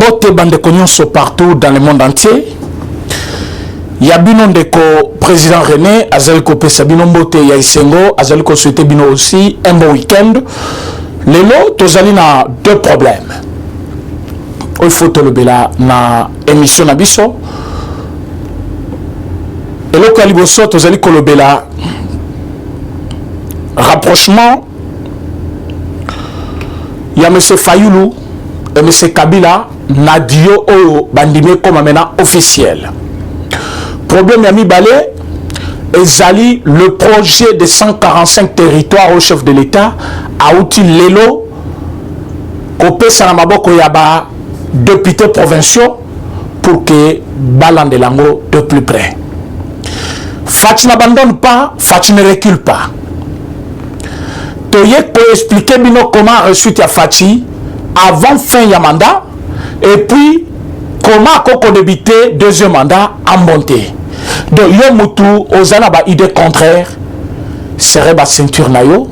Mbote bandeko nyonso partout dans le monde entier. Yabino ndeko président René Azaliko pesa bino mbote ya isengo Azaliko souhaiter bino aussi un bon week-end. Lelo tozali na deux problèmes. Il faut te le bela na émission na biso. Et le kaliboso tozali ko le bela rapprochement ya M. Fayulu et M. Kabila Nadio Oyo bandime comme maintenant officiel. Problème Yami Balé, ezali le projet de 145 territoires au chef de l'État a outil Lelo Kopé Salamaboko Yaba députés provinciaux pour que Balande Lango de plus près. Fati n'abandonne pas, Fati ne recule pas. Toye peut expliquer bino comment reçu ya Fati avant fin ya mandat et puis comment Koko débuté deuxième mandat en montée. Donc yo mutu ozana ba idée contraire serait ba ceinture na yo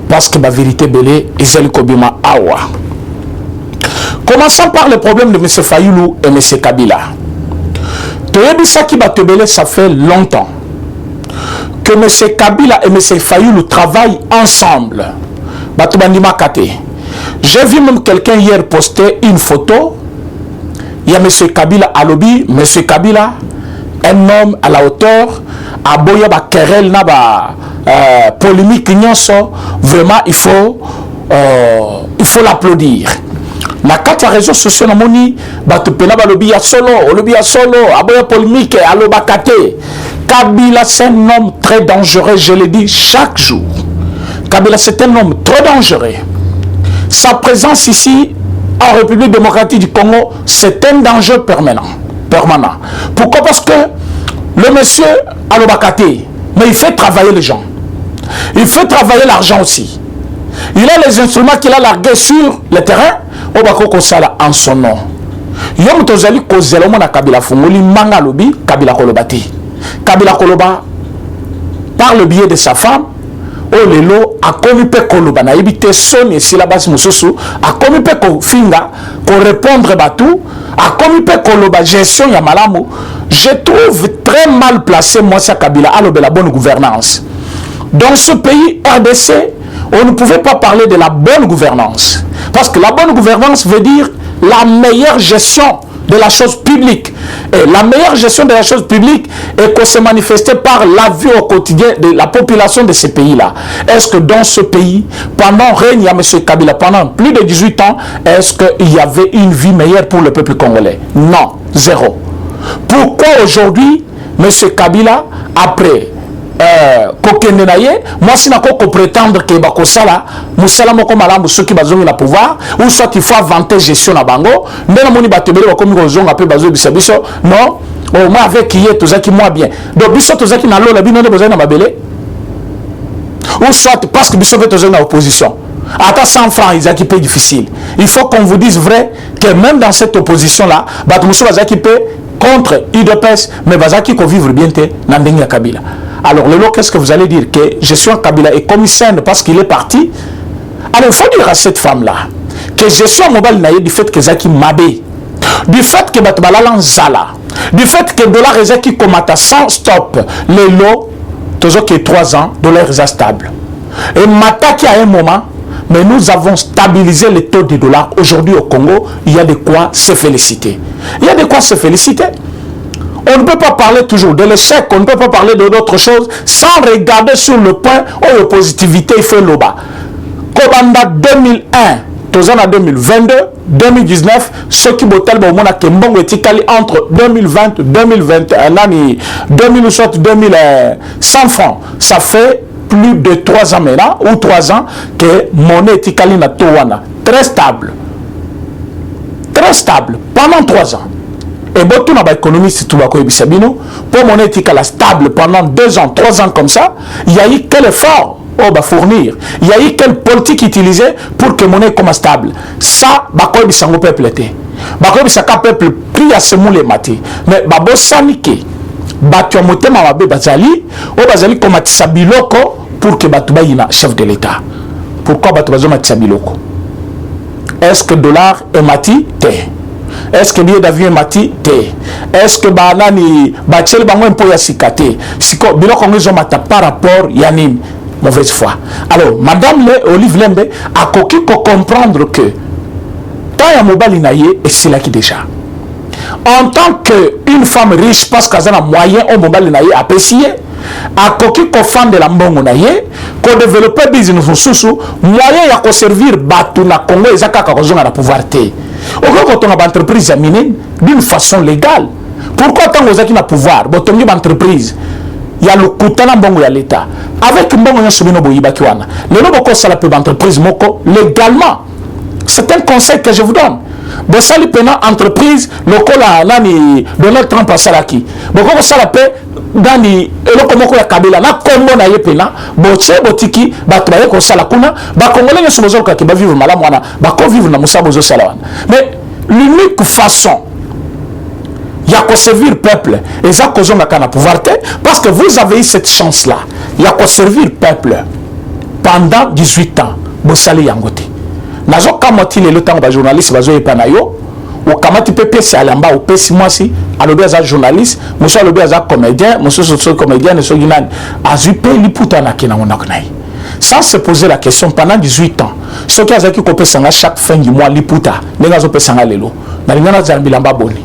parce que ba vérité belé ezali kobima awa. Commençons par le problème de M. Fayulu et M. Kabila. Toyebisa ki ba tebele ça fait longtemps que M. Kabila et M. Fayulu travaillent ensemble. Batubandima kate. J'ai vu même quelqu'un hier poster une photo. Il y a M. Kabila à lobby, M. Kabila, un homme à la hauteur, à Boya ba querelle na ba polémique nyonso, vraiment il faut l'applaudir. Na quatre réseaux sociaux na moni batupena ba lobby ya solo, à Boya polémique à lobakate. Kabila c'est un homme très dangereux, je le dis chaque jour. Kabila c'est un homme très dangereux. Sa présence ici en République démocratique du Congo, c'est un danger permanent. Pourquoi? Parce que le monsieur Alobakate, mais il fait travailler les gens. Il fait travailler l'argent aussi. Il a les instruments qu'il a largués sur le terrain, au Bakoko Sala en son nom. Yom Tozali Kozelomon à Kabila Fungoli, Manga Lobi, Kabila Kolobati. Kabila Koloba, par le biais de sa femme, oh lelo a commis pe koloba na ebite son et si la base mususu a commis pe ko finga pour répondre batou a commis pe koloba gestion ya malamu. Je trouve très mal placé moi ça Kabila à la bonne gouvernance. Dans ce pays RDC, on ne pouvait pas parler de la bonne gouvernance parce que la bonne gouvernance veut dire la meilleure gestion de la chose publique. Et la meilleure gestion de la chose publique est qu'on se manifestait par la vie au quotidien de la population de ces pays-là. Est-ce que dans ce pays, pendant règne à M. Kabila, pendant plus de 18 ans, est-ce qu'il y avait une vie meilleure pour le peuple congolais? Non, zéro. Pourquoi aujourd'hui, M. Kabila, après moi si nako ko prétendre que bakosala musala moko malamu soki bazongi na pouvoir ou soit il faut inventer gestion na bango ndena moni batebele bakomi ko zonga pe bazo biso non au moins avec hier tozaki moi bien donc biso tozaki na lola bino ne besoin na mabele ou soit parce que biso pe tozaki na opposition à 100 francs ils ont peu difficile. Il faut qu'on vous dise vrai que même dans cette opposition là batumuso bazaki pe contre UDPS mais bazaki ko vivre bien te na ndenge Kabila. Alors, Lelo, qu'est-ce que vous allez dire? Que je suis un Kabila et commissaire parce qu'il est parti. Alors, il faut dire à cette femme-là que je suis un mobile naïe du fait que Zaki Mabé, du fait que Batbalalan Zala, du fait que dollar et Zaki Komata sans stop, Lelo, toujours que 3 ans, dollar est stable. Et Mataki à un moment, mais nous avons stabilisé le taux de dollar. Aujourd'hui au Congo, il y a de quoi se féliciter. Il y a de quoi se féliciter. On ne peut pas parler toujours de l'échec, on ne peut pas parler d'autres choses sans regarder sur le point où la positivité fait le bas. Kobanda 2001, Tozana 2022, 2019, ce qui botel au monde a Kembongo etikali entre 2020 et 2021, 2100 francs. Ça fait plus de 3 ans maintenant, ou 3 ans, que monnaie etikali na Towana. Très stable. Très stable, pendant 3 ans. Et bon, tout l'économiste, tout pour mon éthique stable pendant 2 ans, 3 ans comme ça, il y a eu quel effort fournir, il y a eu quelle politique utilisée pour que mon économie comme stable. Ça, il y a un peuple. Il y a un peuple pris à ce moment mati. Mais il y a un motema mabe bazali, bazali comme biloko pour que batuba chef de l'État. Pourquoi batuba biloko? Est-ce que dollar est mati? est-ce que billet d'avion mati te, est-ce que banani bachel bango impo ya sikate siko biloko ngo mata par rapport yanine mauvaise foi. Alors madame le Olive Lembe a koki ko comprendre que tant ya mobali na ye et c'est là qui déjà en tant que une femme riche parce qu'elle a moyen au mobali na ye apprécier a koki ko fan de la mbongo na ye ko développer business susu moyen ya ko servir batu na Congo ezaka ka kozonga na pouvoir te. Quand on a une entreprise à mine d'une façon légale, pourquoi tant que vous na pouvoir, vous avez une entreprise, il y a le coutana bongo ya l'État. Avec bongo ya soumino boyiba kiwana. Le nom boko ça la peut entreprise moko légalement. C'est un conseil que je vous donne. Bon ça li pena entreprise lokola nani Donald Trump a salaki. Boko ça la peut dani eloko moko ya kabila na kombo na yepena boche botiki bato baye ko sala kuna ba congolais nso bozo ka ba vivre malamu wana ba ko vivre na musabo zo sala wana. Mais l'unique façon ya ko servir peuple et ça kozonga kana pouvoir te parce que vous avez eu cette chance là ya ko servir peuple pendant 18 ans bo sali yangote nazo kamoti le temps ba journaliste bazo epana yo ou kamati pepe c'est alamba ou pesi moi si alobi aza journaliste monsieur alobi aza comédien monsieur socio comédien ne so ginani azupe liputa na kina onaknai sans se poser la question pendant 18 ans ce qui a zaki ko pesanga chaque fin du mois liputa nenga zo pesanga lelo na lingana za bilamba boni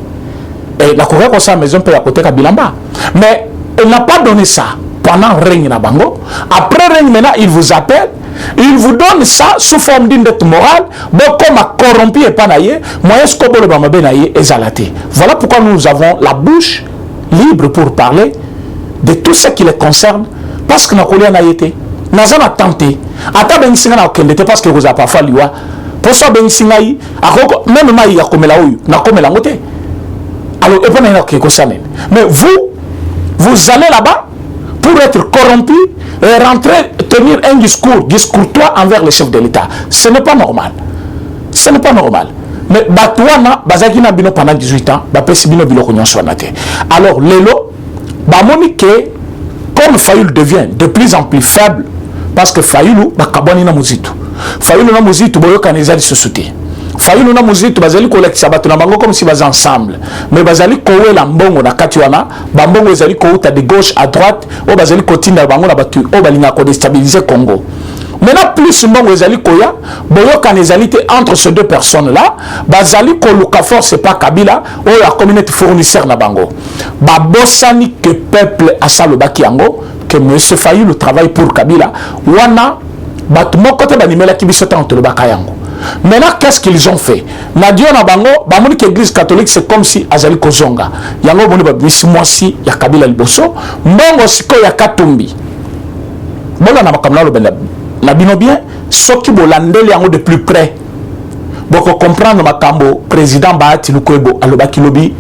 et la Corée comme ça maison peut à côté ka bilamba mais elle n'a pas donné ça pendant règne na bango après règne maintenant il vous appelle. Il vous donne ça sous forme d'une dette morale, bon, comme à corrompu et panaye, moyen scobo le bamabenaye et zalaté. Voilà pourquoi nous avons la bouche libre pour parler de tout ce qui les concerne, parce que nous avons été. Nous avons tenté. Ata ben singa na okendete parce que vous avez pas fallu. Pour ça ben singa yi, même ma yi akomela oyu, na komela ngote. Alors et pas na ko sanen. Mais vous allez là-bas pour être corrompu et rentrer, tenir un discourtois envers le chef de l'État. Ce n'est pas normal. Ce n'est pas normal. Mais Batouana, Bazakina Bino pendant 18 ans, Bapesi Bino Bilo Konyon Swanate. Alors, Lelo, Bamonique, comme Fayoul devient de plus en plus faible, parce que Fayoulou, Bakaboni na Muzitu. Fayoulou na Muzitu, Boyo Kanezali se soutient. Fayoulou na Muzitu, Bazali Kolek Sabato na Bango comme si bas ensemble. Mais Bazali Kowe la Mbongo na Katiwana, Bambongo Bazali Kouta de gauche à droite, ou Bazali Kotina Bango na Batu, ou Balina ko déstabiliser Congo. Maintenant, plus Mbongo Bazali Koya, Boyo Kanezali entre ces deux personnes-là, Bazali Koluka force pas Kabila, ou la communauté fournisseur na Bango. Babosani que peuple a salobaki yango, que M. Fayoulou travaille pour Kabila, Wana, Batmo Kote Banimela Kibisota entre le Bakayango. Maintenant, qu'est-ce qu'ils ont fait? Nadio na bango, bamoni que l'église catholique c'est comme si Azali Kozonga. Yango boni ba mwasi ya Kabila liboso, mbongo siko ya Katumbi. Bola na makamna lo benda. Na bino bien, soki bolandeli yango de plus près. Boko comprendre makambo président Bahati Lukwebo alobaki lobi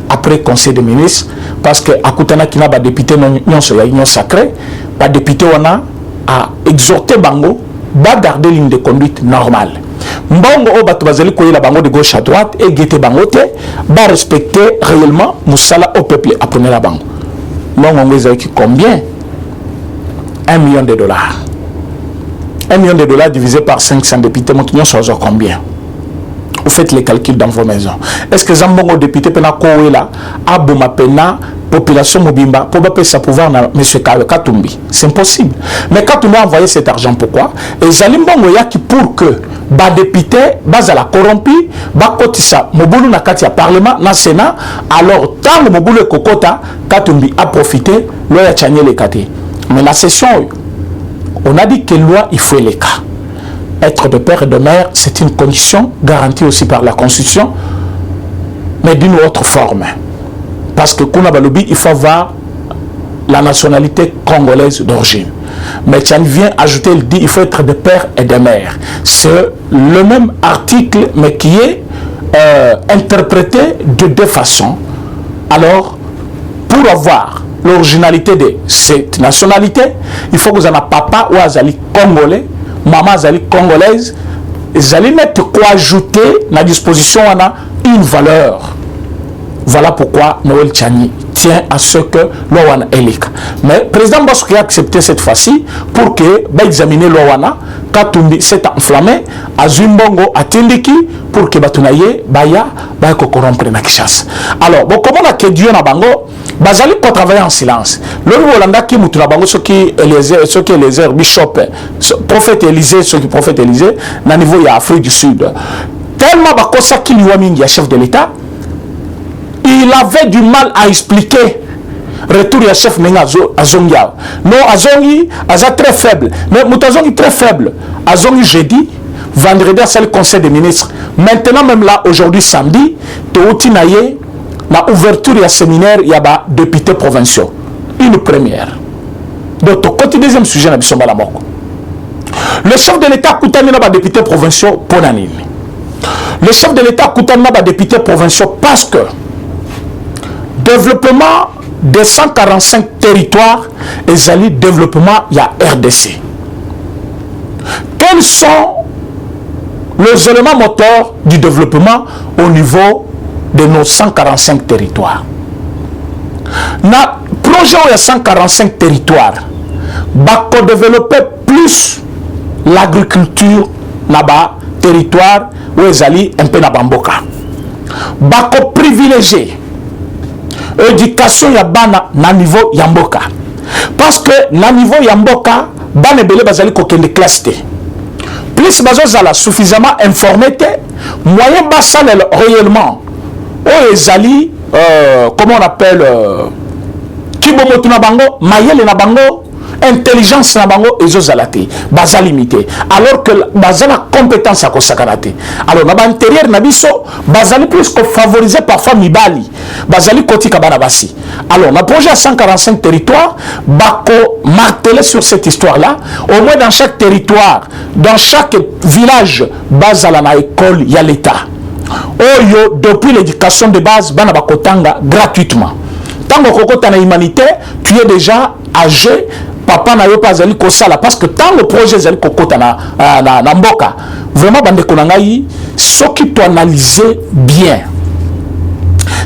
après conseil des ministres parce que akutana kina ba député nyonso ya union sacrée, ba député wana a exhorté bango ba garder ligne de conduite normale. Mbongo o bato bazali koyela bango de gauche à droite et guetter bango te ba respecter réellement musala au peuple apprenez la bango. Mbongo ngezaki combien? 1 million de dollars. 1 million de dollars divisé par 500 députés, montignon sur combien? Vous faites les calculs dans vos maisons. Est-ce que Zambongo député pena koela aboma pena population mobimba pour pas sa pouvoir na monsieur Katumbi? C'est impossible. Mais Katumbi a envoyé cet argent pourquoi? Et Zalimbongo yaki pour que ba député bazala corrompu ba kotisa mobulu na kati ya parlement na sénat alors tant mobulu kokota Katumbi a profité loi chanye les kate. Mais la session on a dit que loi il faut les cas. Être de père et de mère, c'est une condition garantie aussi par la Constitution, mais d'une autre forme. Parce que Kounabalobi, il faut avoir la nationalité congolaise d'origine. Mais Tian vient ajouter, il dit il faut être de père et de mère. C'est le même article, mais qui est interprété de deux façons. Alors, pour avoir l'originalité de cette nationalité, il faut que vous ayez un papa ou un congolais, maman zali congolaise, zali net quoi ajouter la disposition on a une valeur. Voilà pourquoi Noël Tchani tient à ce que Lowana Elika. Mais le président Bassouki a accepté cette fois-ci pour que va examiner Lowana Katundi s'est enflammé à Zumbongo à Tindiki pour que Batunaye Baya Baya corrompre na Kishasa. Alors, bon, comment on a que Dieu na bango Bazali ko travailler en silence. Le Rolanda qui mutuna bango ce qui Eliezer Bishop prophète Élisée ce qui prophète Élisée na niveau ya Afrique du Sud. Tellement bakosa qui lui a mis chef de l'État. Il avait du mal à expliquer retour à chef Nenga Azongia. Non, Azongi, Aza très faible. Mais Moutazongi très faible. Azongi jeudi, vendredi, c'est le conseil des ministres. Maintenant, même là, aujourd'hui, samedi, Théoti Naye, la ouverture du séminaire, il y a des députés provinciaux. Une première. Donc, côté deuxième sujet, le chef de l'État Koutani n'a pas députés provinciaux pour l'année. Le chef de l'État Koutani n'a pas députés provinciaux parce que développement des 145 territoires et le développement il y a RDC. Quels sont les éléments moteurs du développement au niveau de nos 145 territoires? Dans le projet où il y a 145 territoires, il développer plus l'agriculture là-bas, territoire où il y a un peu de bamboka. Il privilégier éducation ya bana na niveau yamboka parce que na niveau yamboka bana belé bazali ko kende classe té plus bazo zala suffisamment informé té moyen basal réellement o ezali comment on appelle kibomotu na bango mayele na bango intelligence na bango ezozalate baza limité alors que bazala compétence à kosakanate alors na ba intérieur na biso bazali plus que favoriser parfois mibali bazali kotika bana basi alors na projet à 145 territoires bako marteler sur cette histoire là au moins dans chaque territoire dans chaque village bazala na école ya l'état oyo depuis l'éducation de base bana bakotanga gratuitement tango kokota na humanité tu es déjà âgé papa na yo pas zali ko sala parce que tant le projet zali ko kota na mboka vraiment bande ko ngai ce qui tu analyser bien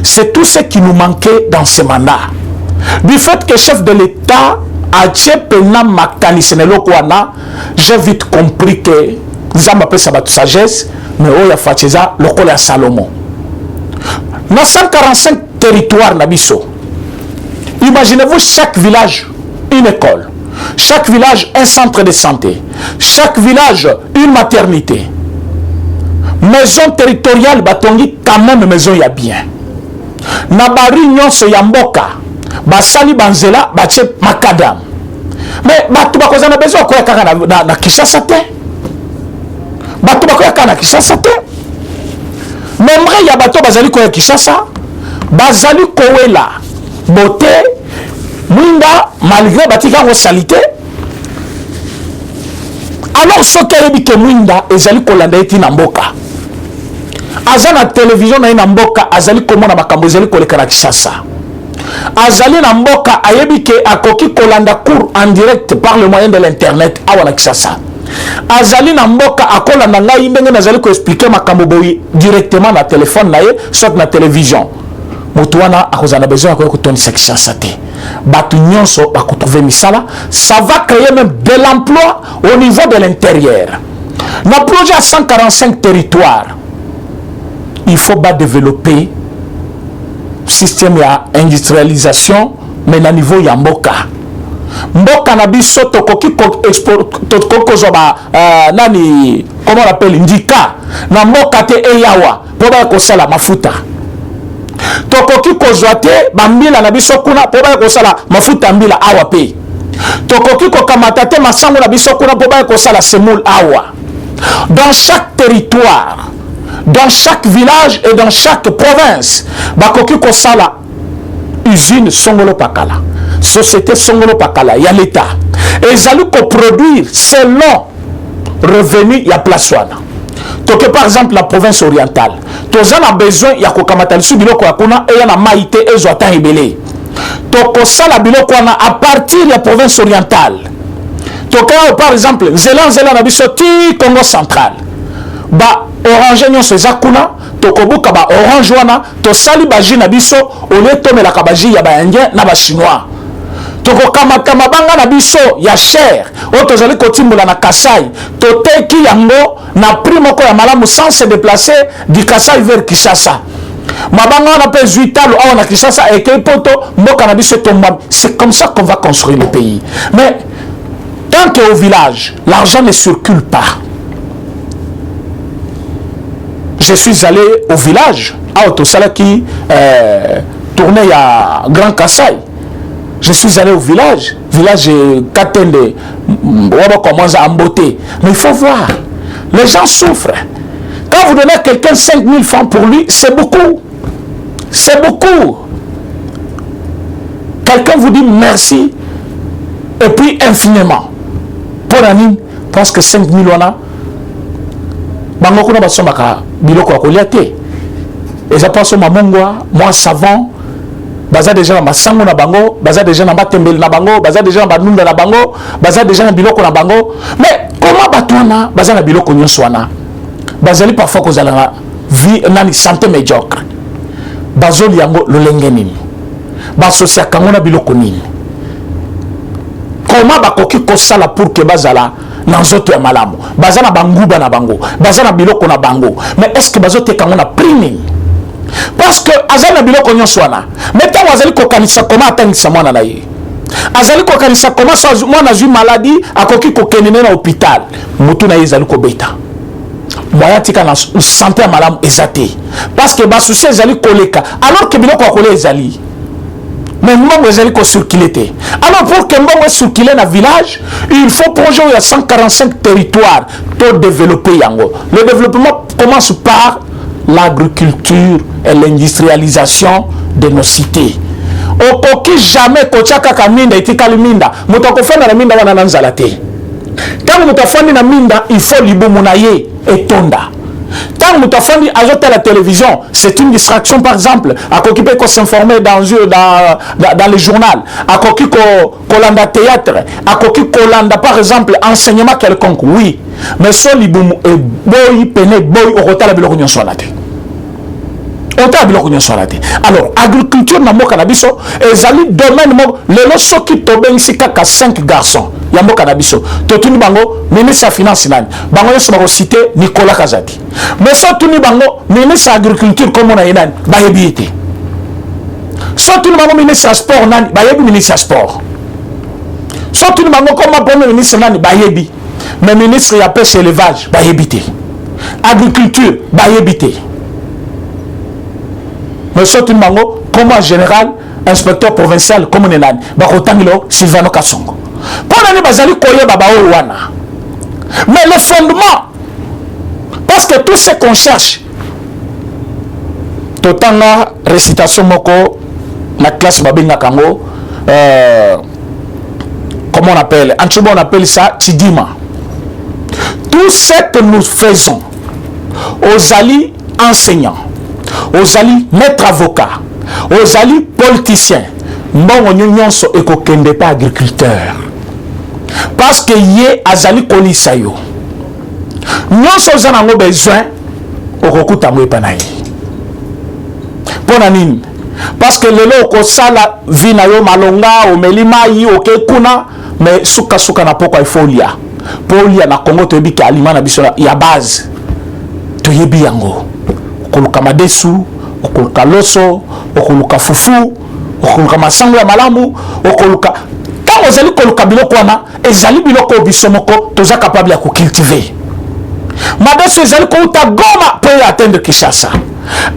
c'est tout ce qui nous manquait dans ce mandat du fait que chef de l'État a tchepena makani senelo kwana j'ai vite compris que zamba pe sabat sagesse mais oya fatiza lokola Salomon dans 145 territoires na biso imaginez-vous chaque village une école, chaque village un centre de santé, chaque village une maternité, maison territoriale batongi quand même maison ya bien na bari nyonso ya mboka basali banzela bache makadam mais batu bakoza na besoin ko kaka na Kinshasa te batu bakoya kaka na Kinshasa te même ya bato bazali ko ya Kinshasa bazali ko wela bote Mwinda, malgré batika ngo salité, alors ce qui est que Mwinda, ezali kolanda eti na mboka. Aza na télévision na ina mboka, azali komona makambo ezali koleka na Kinshasa. Azali na mboka, ayebi ke akoki kolanda cours en direct par le moyen de l'internet awa na Kinshasa. Azali na mboka akolanda ngai ndenge nazali ko expliquer makambo boyi directement na téléphone na ye, soit na télévision. Moutouana akozana besoin ko toni Kinshasa te. Batu nyonso ba trouver misala, ça va créer même de l'emploi au niveau de l'intérieur. Dans projet à 145 territoires, il faut pas développer système ya industrialisation mais na niveau ya mboka. Mboka na biso tokoki export tokozoba nani comment on appelle indika na mboka te eyawa po ba ko sala mafuta. Tokoki kozwa te bambila na biso kuna po ba kosala mafuta mbila awa pe tokoki kokamata te masango na biso kuna po ba kosala semoule awa dans chaque territoire dans chaque village et dans chaque province bakoki kosala usine Songolo Pakala société Songolo Pakala ya l'état et ezali ko produire selon revenu ya place wana toke par exemple la province orientale toza na besoin ya kokamata lisu biloko ya kuna eya na maite ezwata ebele tokosala biloko wana à partir ya province orientale toke par exemple nzela na biso ti Congo central ba orange nyonso eza kuna tokobuka ba orange wana tosali baji na biso ole tomelaka baji ya baindien na bachinois tokokamata mabanga na biso ya cher oyo tozali kotimbola na Kasai toteki yango na prix moko ya malamu sans se déplacer du Kasai vers Kinshasa. Mabanga wana pe zuitalo awa na Kinshasa ekei poto mboka na biso tomba. C'est comme ça qu'on va construire le pays. Mais tant qu'au village l'argent ne circule pas. Je suis allé au village à Otosalaki tourné à Grand Kasai. Je suis allé au village Katende, on commence à embotter. Mais il faut voir, les gens souffrent. Quand vous donnez à quelqu'un 5 000 francs pour lui, c'est beaucoup. C'est beaucoup. Quelqu'un vous dit merci, et puis infiniment. Pour l'année, parce que 5 000 on a. Bango na basomaka biloko akoliate. Et ça passe au mamongwa, moi savant. Baza déjà na masango na bango, baza déjà na batembeli na bango, baza déjà na banunda na bango, baza déjà na biloko na bango. Mais comment batwana baza na biloko nyonso wana? Bazali parfois kozala na vie nani santé médiocre. Bazoli yango lolenge nini? Basosia kango na biloko nini? Comment bakoki kosala pour que bazala na nzoto ya malamu? Baza na banguba na bango, baza na biloko na bango. Mais est-ce que bazote kango na prix nini? Parce que azali biloko nyonso wana mais tant azali kokanisa comment atangisa mwana na ye azali kokanisa comment so mwana azwi maladie akoki kokende na hôpital mutu na ye ezali kobeta moya tika na santé ya malamu ezate parce que basusi ezali koleka alors que biloko akolia ezali mais mbongo ezali kocirculer te. Alors pour que mbongo circuler na village il faut projet il y a 145 territoires tout développer yango. Le développement commence par l'agriculture et l'industrialisation de nos cités. Okoki jamais kochaka kaminda itikali minda mutokofana na minda wana nanzala te. Quand mutafani na minda il faut libumu na ye etonda. Quand mutafani ajoute la télévision, c'est une distraction par exemple. Akoki pe ko s'informer dans le journal, akoki ko landa théâtre, akoki ko landa par exemple enseignement quelconque. Oui, mais so libumu e boy pene boy okotala biloko nyonso na te. Alors, agriculture na mboka na biso ezali domaine mo lelo soki tobengisi kaka 5 garçons ya mboka na biso totuni bango ministre ya finance nani bango nyonso bako citer Nicolas Kazadi. Mais so tuni bango ministre ya agriculture comme na yenani bayebi ete. So tuni bango ministre ya sport nani bayebi ministre ya sport. So tuni bango comme premier ministre nani bayebi. Mais ministre ya pêche et élevage bayebi te. Agriculture bayebi te. Mais surtout mango comme en général inspecteur provincial comme on est là bakotangilo Sylvano Kasongo pour nani bazali koye baba wana. Mais le fondement parce que tout ce qu'on cherche totanga récitation moko na classe babenga kango comment on appelle en Tchouba on appelle ça Tidima. Tout ce que nous faisons aux alliés enseignants, aux alliés maîtres avocats, aux alliés politiciens, mbongo nyonso ekokende pas agriculteur. Parce que yé azali kolisa yo. Nyonso zanango besoin okokuta mwe panayi. Pona nini? Parce que lelo okosala vina yo malonga omelima yi okekuna mais suka na poko ifolia. Polia na Congo toyebi ke aliment na biso ya base. Toyebi yango. Okoluka madesu, okoluka loso, okoluka fufu, okoluka masango ya malamu, okoluka quand ozali koluka biloko wana ezali biloko biso moko toza capable ya ko cultiver. Madesu ezali ko uta Goma pour atteindre Kinshasa.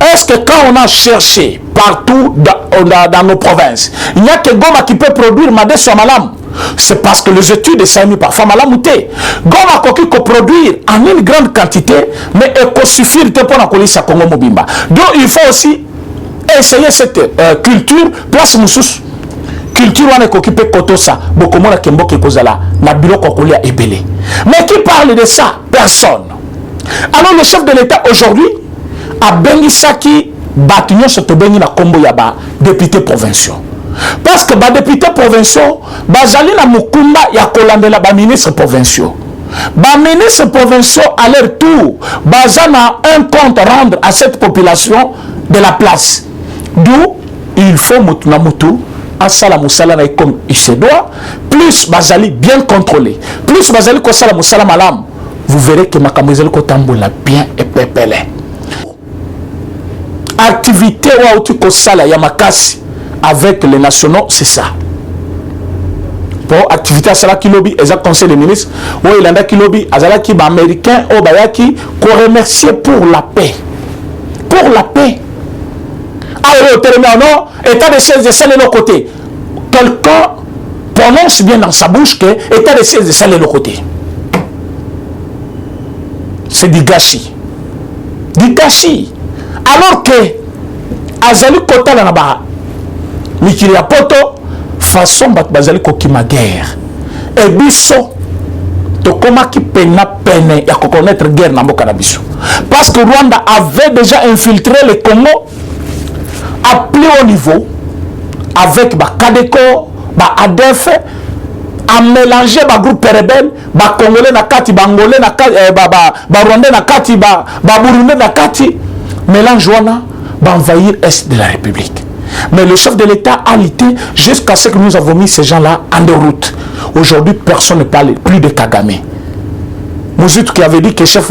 Est-ce que quand on a cherché partout dans nos provinces, il n'y a que Goma qui peut produire madesu à malamu? C'est parce que les études sont mis parfois malamouté. Goma koki ko produire en une grande quantité, mais il suffit de pour la colisse à Congo Mobimba. Donc il faut aussi essayer cette culture place Moussous. Culture on est occupé koto ça. Beaucoup moins kembo ke kozala na biloko kolia ebele. Mais qui parle de ça? Personne. Alors le chef de l'État aujourd'hui a bengi saki batunyo soto bengi na kombo ya ba députés provinciaux. Parce que les députés provinciaux, bazali na mukunda ya kolandela ba ministres provinciaux. Les ministres provinciaux à leur tour, bazana un compte à rendre à cette population de la place. D'où il faut Moutou, Asala Moussala comme il se doit, plus Bazali bien contrôlé, plus Bazali Kosala Moussala Malam, vous verrez que Makamouzel Kotamboula bien et pépélé. Activité ou tu Kosala Yamakasi avec les nationaux, c'est ça. Pour activité à Salaki Lobby, exact conseil des ministres, ou il y a qui lobby, Azalaki américain, ou Bayaki, qu'on remercie pour la paix. Pour la paix. Alors, non, état de siège de ça de l'autre côté. Quelqu'un prononce bien dans sa bouche que état de siège de ça de l'autre côté. C'est du gâchis. Du gâchis. Alors que Azali Kota Lanaba, Mikiri Apoto, façon Bazali Kokima guerre. Et biso, to koma ki pena pene, ya connaître guerre na mboka na biso. Parce que Rwanda avait déjà infiltré le Congo à plus haut niveau avec Kadeko, ADF, à mélanger le groupe rebelle, Congolais na kati, Angolais na kati, Rwandais na kati, Burundais na kati, mélange wana, envahir l'Est de la République. Mais le chef de l'État a lutté jusqu'à ce que nous avons mis ces gens-là en déroute. Aujourd'hui, personne ne parle plus de Kagame. Mouzit qui avait dit que chef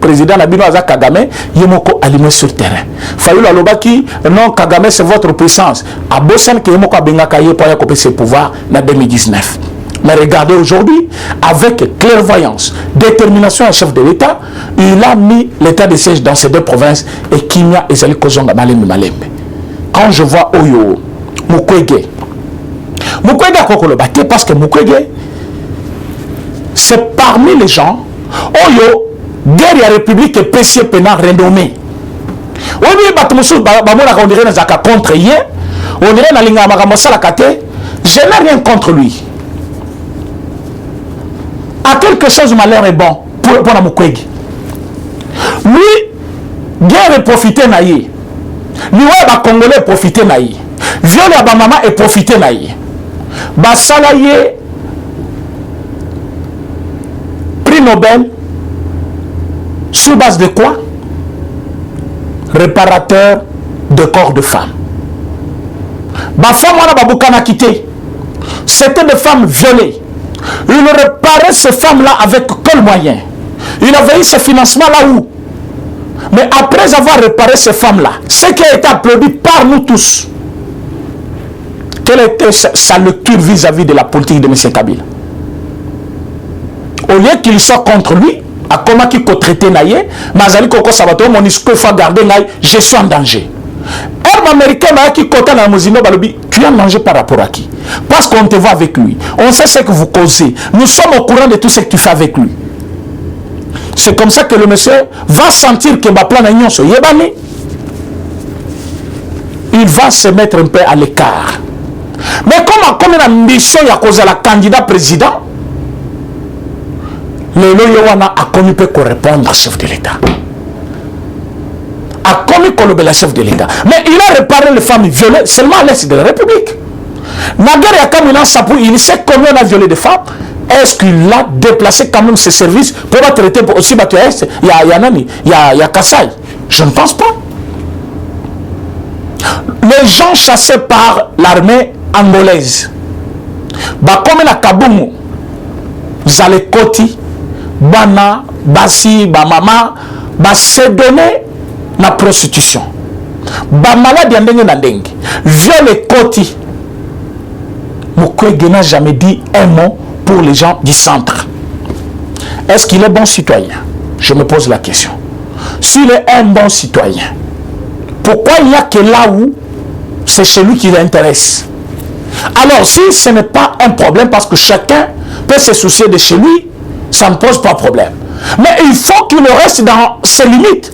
président Nabino Aza Kagame, Yemoko allumé sur le terrain. Fayou Lalobaki, non, Kagame c'est votre puissance. A Bossan que Yemoko Bengakaye pour accomplir ses pouvoirs en 2019. Mais regardez aujourd'hui, avec clairvoyance, détermination à chef de l'État, il a mis l'état de siège dans ces deux provinces et Kimia et Zali Kozonga Malembe Malembe. Quand je vois Oyo, Mukwege a Kokolobate parce que Mukwege, c'est parmi les gens, Oyo, guerre à la République et PC pénal renommé. Oui, on dirait contre hier, on dirait dans l'Inga Magamosala Kate, je n'ai rien contre lui. À quelque chose, malheur est bon pour la Mukwege. Lui, guerre est profité naïe. Lui, les Congolais profité naïe. Viol à maman est profité naïe. Basalaye, prix Nobel, sous base de quoi? Réparateur de corps de femmes. Bafam wana babukana quitté. C'était des femmes violées. Il réparait ces femmes-là avec quel moyen? Il avait eu ce financement là où? Mais après avoir réparé ces femmes-là, ce qui a été applaudi par nous tous, quelle était sa lecture vis-à-vis de la politique de M. Kabila? Au lieu qu'il soit contre lui, à comment qu'il peut traiter Naye, Mazali Koko Sabato, mon discours, il faut garder Naye, je suis en danger. Un Américain qui côté dans la Mosino Balobi, tu es en danger par rapport à qui? Parce qu'on te voit avec lui. On sait ce que vous causez. Nous sommes au courant de tout ce que tu fais avec lui. C'est comme ça que le monsieur va sentir que ma plan d'union se yébani. Il va se mettre un peu à l'écart. Mais comme une ambition il y a causé la candidat président, le Loyowana a connu peu répondre à chef de l'État. A connu que le chef de l'État. Mais il a réparé les femmes violées seulement à l'Est de la République. Naguère y a comme une sapou, il sait combien on a violé des femmes. Est-ce qu'il a déplacé quand même ses services pour traiter aussi Batouest? Il y a Kassai. Je ne pense pas. Les gens chassés par l'armée angolaise, comme la Kaboumou, Zalekoti, Bana, Basi, Bamama, se donner la prostitution. Bamala diandenge na dengue. Viole Koti. Mukwege n'a jamais dit un mot pour les gens du centre. Est-ce qu'il est bon citoyen? Je me pose la question. S'il est un bon citoyen, pourquoi il n'y a que là où c'est chez lui qui l'intéresse? Alors, si ce n'est pas un problème, parce que chacun peut se soucier de chez lui, ça ne pose pas de problème. Mais il faut qu'il reste dans ses limites.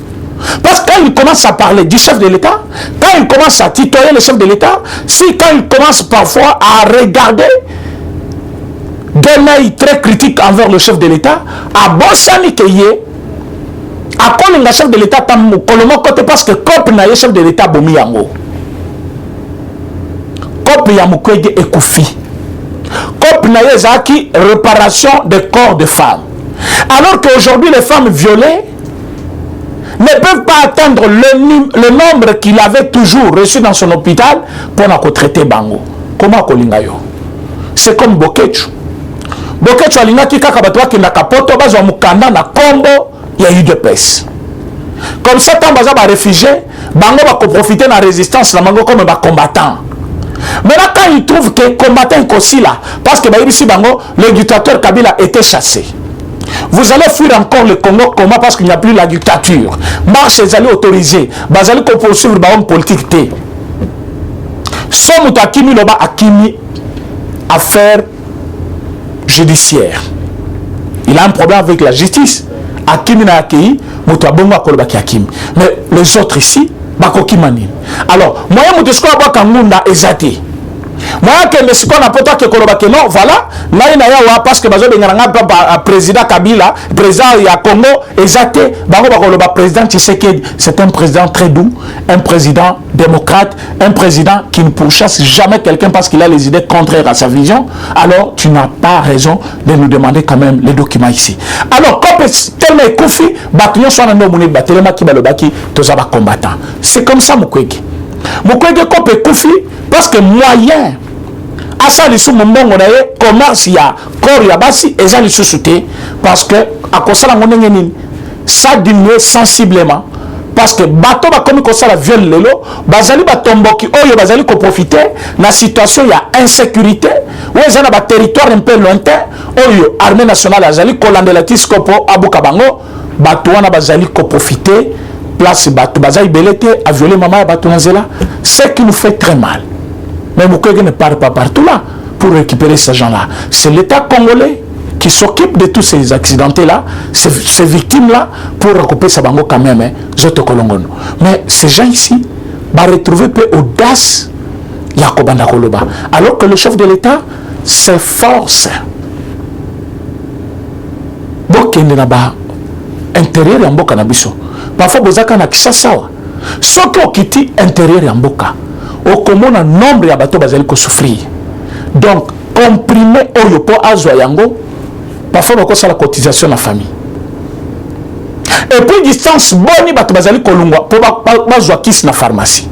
Parce que quand il commence à parler du chef de l'État, quand il commence à tutoyer le chef de l'État, quand il commence parfois à regarder d'un œil très critique envers le chef de l'État, à Bossani Keye, à quoi le chef de l'État côté parce que Kop n'a le chef de l'État Bomi Yango. Kop Yamukwege et Koufi. Kop peuple n'a qui réparation des corps de femmes. Alors qu'aujourd'hui, les femmes violées ne peuvent pas atteindre le nombre qu'il avait toujours reçu dans son hôpital pour traiter Bango. Comment Kolingayo? C'est comme Bokechu. Bokechu alinga ki kaka batwa ki nakapoto bazwa mukanda na kombo ya UDPS. Comme ça, tant baza ba réfugiés, Bango va profiter de la résistance, la Bango comme ba combattant. Maintenant, quand ils trouvent que combattant est aussi là, parce que ici Bango, le dictateur Kabila était chassé. Vous allez fuir encore le Congo comment parce qu'il n'y a plus la dictature. Marche, ils allaient autoriser. Vous allez poursuivre le politique. Somme ou Akimi Loba Akimi affaire judiciaire. Il a un problème avec la justice. Akimi na accueilli, Moutouabongo Akolobaki Akimi. Mais les autres ici, Bakoki Mani. Alors, moi, je suis Kangunda Ezati. Moi, je suis Kolobaki. Non, voilà. Parce que le président Kabila, le président ya Congo, Ezati, le président Tshisekedi, c'est un président très doux, un président démocrate, un président qui ne pourchasse jamais quelqu'un parce qu'il a les idées contraires à sa vision. Alors, tu n'as pas raison de nous demander quand même les documents ici. Alors, comme tellement Koufi, c'est comme ça, Mukwege. Mukwege, comme Koufi, parce que moyen, à ça, les sous mon commerce, il y a corps, il y a bassi, et ça, les sous-soutés, parce que, à cause de ça, diminue sensiblement. Parce que bateau va comme ça la viole lelo bazali batomboki oyo bazali ko profiter na situation ya insécurité ou ezana ba territoire un peu lointain oyo armée nationale azali kolandela tiskopo abuka bango bato wana bazali ko profiter place bato bazali belete a violer maman ya bato nzela, ce qui nous fait très mal. Mais Mukwege ne part pas partout là pour récupérer ces gens-là. C'est l'État congolais qui s'occupe de tous ces accidentés-là, ces victimes-là, pour recouper sa bango quand même, mais ces gens ici vont retrouver peu audace Yakobanda Koloba. Alors que le chef de l'État s'efforce. Bokende na ba intérieur ya mboka na biso. Parfois bozaka na Kisasa. Soki okiti intérieur ya mboka, okomona nombre ya bato bazali ko souffrir. Donc comprimer oyo po azwa yango. Parfois, on a la cotisation de la famille. Et puis, distance, boni bato bazali kolungwa pour bazwa kis na pharmacie.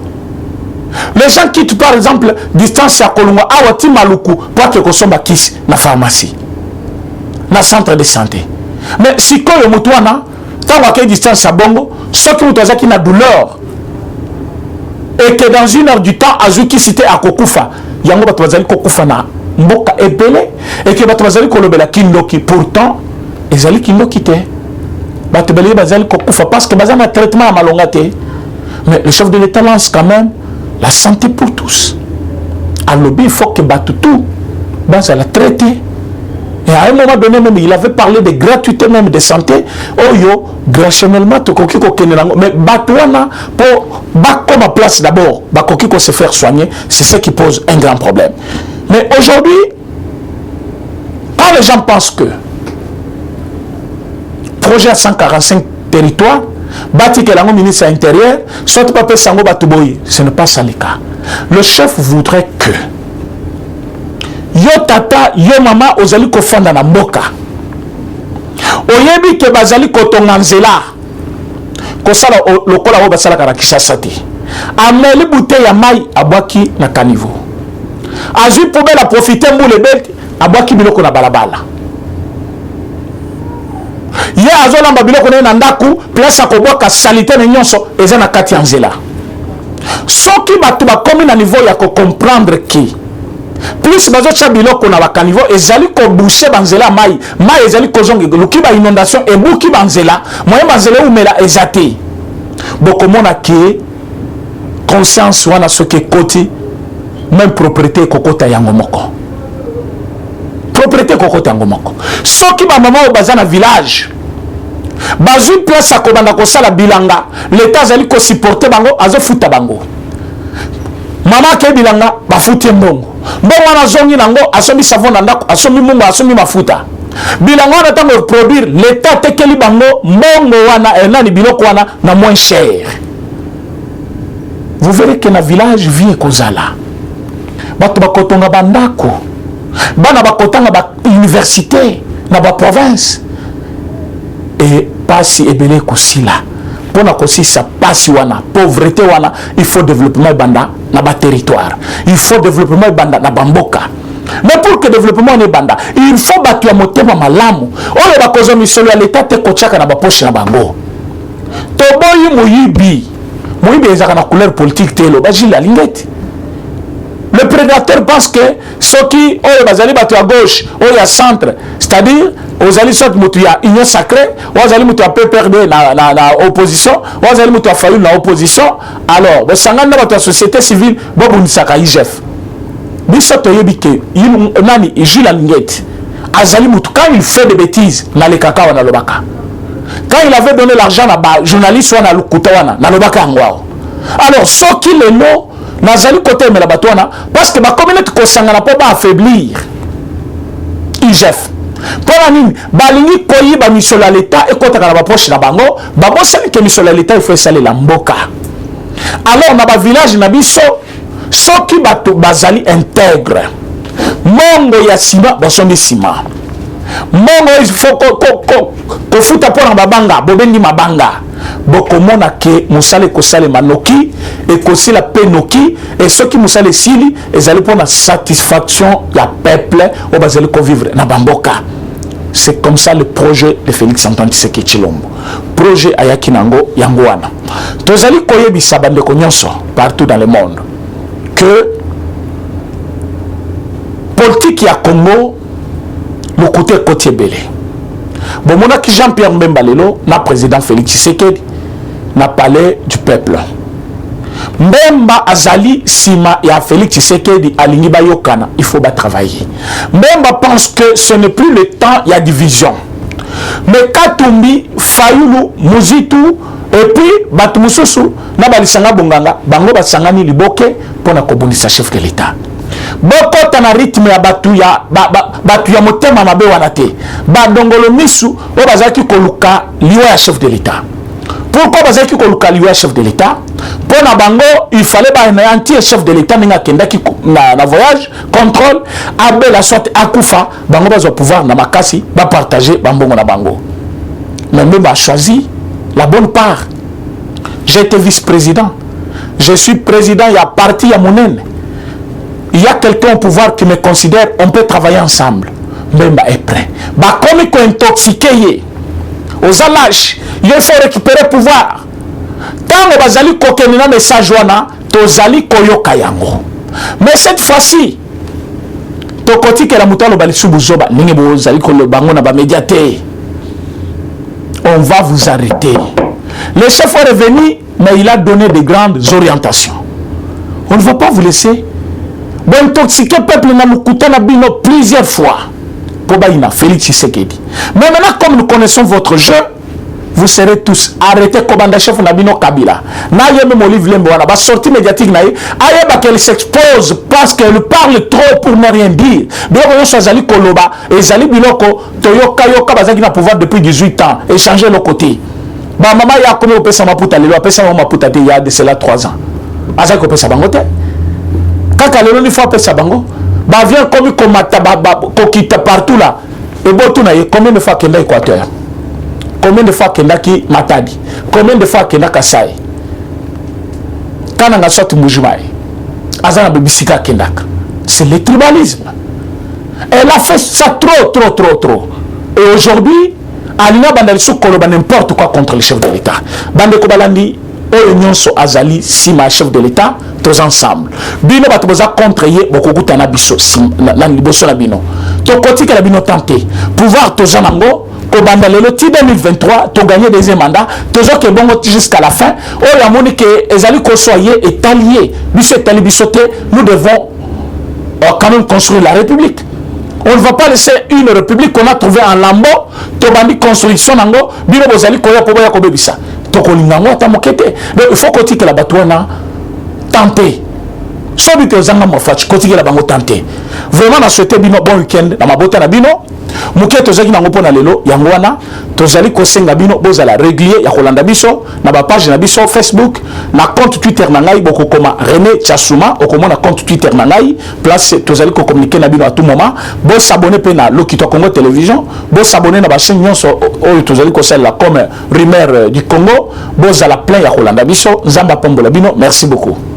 Les gens quittent par exemple distance à kolungwa awati maluku pour que kosomba kis na pharmacie. Na centre de santé. Mais si ko yo mutuana, tant que distance à bongo, ce qui mutuaza qui na douleur et que dans une heure du temps azuki cité à kokufa, yango bato bazali kokufa na mboka ebele et que bato bazali kolobela kindoki pourtant ezali kindoki te bato belé bazali kokufa parce que bazana traitement à malongate. Mais le chef de l'État lance quand même la santé pour tous. À lobby il faut que bato tout bas à la traiter. Et à un moment donné même il avait parlé de gratuité même de santé. Oh yo gratuitement to koki ko kenelango mais bato wana pour ba comme place d'abord ba koki ko se faire soigner, c'est ce qui pose un grand problème. Mais aujourd'hui, quand les gens pensent que projet à 145 territoires, bâti que l'ango ministre intérieur, soit pas sango batuboyi, ce n'est pas ça le cas. Le chef voudrait que yo tata, yo mama, ozali ko fanda na mboka. Oyebi ke bazali ko tonganzela. Ko sala lokola wo basala kana Kisasa te. Ameli bouteille ya mai abwaki na caniveau. Azui poubelle a profité pour les bêtes à boire qui biloko na balabala. Ye azolamba biloko na ndaku place ko boka salité na nyonso eza na kati ya nzela. Soki batu ba komi na niveau ya ko comprendre ki plus bazo cha biloko na ba niveau ezali ko boucher banzela mai ezali ko zonge luki ba inondation e buki banzela moyen banzela umela ezate. Boko mona ki conscience wana soki koti même propriété kokota yango moko. Propriété kokota yango moko. Soki ba maman au bazana village. Bazu place à kobanda ko sala bilanga, l'état zali ko supporter bango azo futa bango. Mama ke bilanga ba futi mbongo. Mbongo na zongi nango asomi savon na ndako, asomi mungu, asomi mafuta. Bilanga na tango produire l'état tekeli bango mbongo wana nani biloko wana na moins cher. Vous verrez que na village vie kozala. Bato bakotonga bandako bana bakotanga ba université na ba province et pasi ebele kosila pona kosisa pasi wana pauvreté wana il faut développement banda na ba territoire il faut développement banda na bamboka mais pour que développement ne banda il faut batu ya motema malamu oyo bakozo misolo ya l'état te kochaka na ba poche na bango toboyi moyibi ezaka na couleur politique te lo bajila lingeti. Le prédateur pense que ceux qui ont bazali batu à gauche ou à centre, c'est-à-dire aux alliés soit mutu ya union sacrée, aux alliés mutu à PPRD na opposition, aux alliés mutu à failli na opposition. Alors, le sangana batu société civile, bobu nisaka IGF. Biso toyebi ke nani ijila lingeti. Azali mutu quand il fait des bêtises na le kaka wana lobaka. Quand il avait donné l'argent à ba journaliste wana lukuta wana na lobaka ngwao. Alors, ceux qui le know nazali côté mais la batouana parce que ma communauté kosangana po ba affaiblir IGF pour la nini balingi koyi ba misolo à l'état et kota kana ba poche na bango ba bosali ke misolo à l'état il faut saler la mboka. Alors na ba village na biso soki bato bazali intègre mongo ya sima basombi sima mongo il faut ko futa pour na babanga bobendi mabanga bokomona ke musale kosale manoki et kosi la penoki et ceux qui musale sili ezali pour la satisfaction ya peuple au bazali ko vivre na bamboka. C'est comme ça le projet de Félix Antoine Tshisekedi Tshilombo. Projet ayaki nango yango wana. Tozali koyebisa bandeko nyonso partout dans le monde que politique ya Congo le côté côté belé. Bon, mon aki Jean-Pierre Mbemba lelo na président Félix Tshisekedi na palais du peuple. Mbemba azali sima ya Félix Tshisekedi alingi bayokana, il faut ba travailler. Mbemba pense que ce n'est plus le temps, il y a division. Mais Katumbi, Fayulu, Muzitu et puis Batumususu na balisanga bonganga, bango basangani liboke pona kobundisa chef de l'État. Boko tana rythme ya batu ya motema mabe wana te ba dongolo misu o bazaki koluka liwa ya chef de l'État. Pourquoi bazaki koluka liwa ya chef de l'État? Pona bango il fallait ba anéantir chef de l'État ninga kendaki na voyage contrôle abe la sorte akufa bango bazo pouvoir na makasi ba partager bambongo na bango. Mais même a choisi la bonne part. J'étais vice-président. Je suis président, il y a parti ya monene. Il y a quelqu'un au pouvoir qui me considère, on peut travailler ensemble. Mbemba est prêt. Bah, comme il est intoxiqué, aux alages, il faut récupérer le pouvoir. Tant que bazali kokenina message wana, tozali koyoka yango. Mais cette fois-ci, tokoti ke la mutalo balisu buzoba, ninge bozali ko le bango na ba médiaté. On va vous arrêter. Le chef est revenu, mais il a donné de grandes orientations. On ne va pas vous laisser. Bon, intoxiquer le peuple n'a nous plusieurs fois. Pour Baïna, Félix Tshisekedi. Mais maintenant, comme nous connaissons votre jeu, vous serez tous arrêtés comme un chef Nabino Kabila. Naïe même Olive Lembo, la sortie médiatique naïe, aïe qu'elle s'expose parce qu'elle parle trop pour ne rien dire. Bien que nous Zali Koloba et Zali Biloko, Toyoka Yoka Bazaki na pouvoir depuis 18 ans, et changer le côté. Bah maman ya comme au pesa maputa, le pesa maputa il y a de cela 3 ans. Azaki au pesa bangote. Quand il y a une fois pesa bango, bah vient comme komata kokita partout là. Et bon tout na combien de fois qu'il y a Équateur? Combien de fois qu'il y a qui Matadi? Combien de fois qu'il y a Kassai? Quand on a sorti Moujimaï, Azana Bibisika Kendak. C'est le tribalisme. Elle a fait ça trop. Et aujourd'hui, Alina Bandaliso Koloba n'importe quoi contre le chef de l'État. Bande Kobalandi, Oyo so Azali, Sima, chef de l'État, tous ensemble. Bino Batoboza contre Ye, Bokoguta Nabiso, Lanliboso Labino. Tokoti Kalabino tenté. Pouvoir Tozanango, Kobanda Lelo, 2023, tu gagné deuxième mandat, toujours que bon jusqu'à la fin. Oyo Amoni que Ezali Kosoye est allié. Biso est allié, nous devons quand même construire la République. On ne va pas laisser une république qu'on a trouvée en lambeau, tobandi construction nango, bino bozali koya po boya kobebisa. Tokolinga ngo tamokete. Donc il faut que la batouana tenter. Sobi te ozanga mofachi, kotiki la bango tenter. Vraiment na souhaiter bino bon week-end na mabota na bino. muke tozaki nango pona lelo yango wana tozali kosenga bino bozala régulier ya kolanda biso na ba page na biso Facebook na compte Twitter na ngai bokokoma René Tchasouma okomona compte Twitter na ngai place tozali ko communiquer na bino à tout moment bo s'abonner pe na Lokito Congo Télévision bo s'abonner na ba chaîne nyonso oyo tozali ko sala comme Rumeur du Congo bozala plein ya kolanda biso nzamba pombola bino merci beaucoup.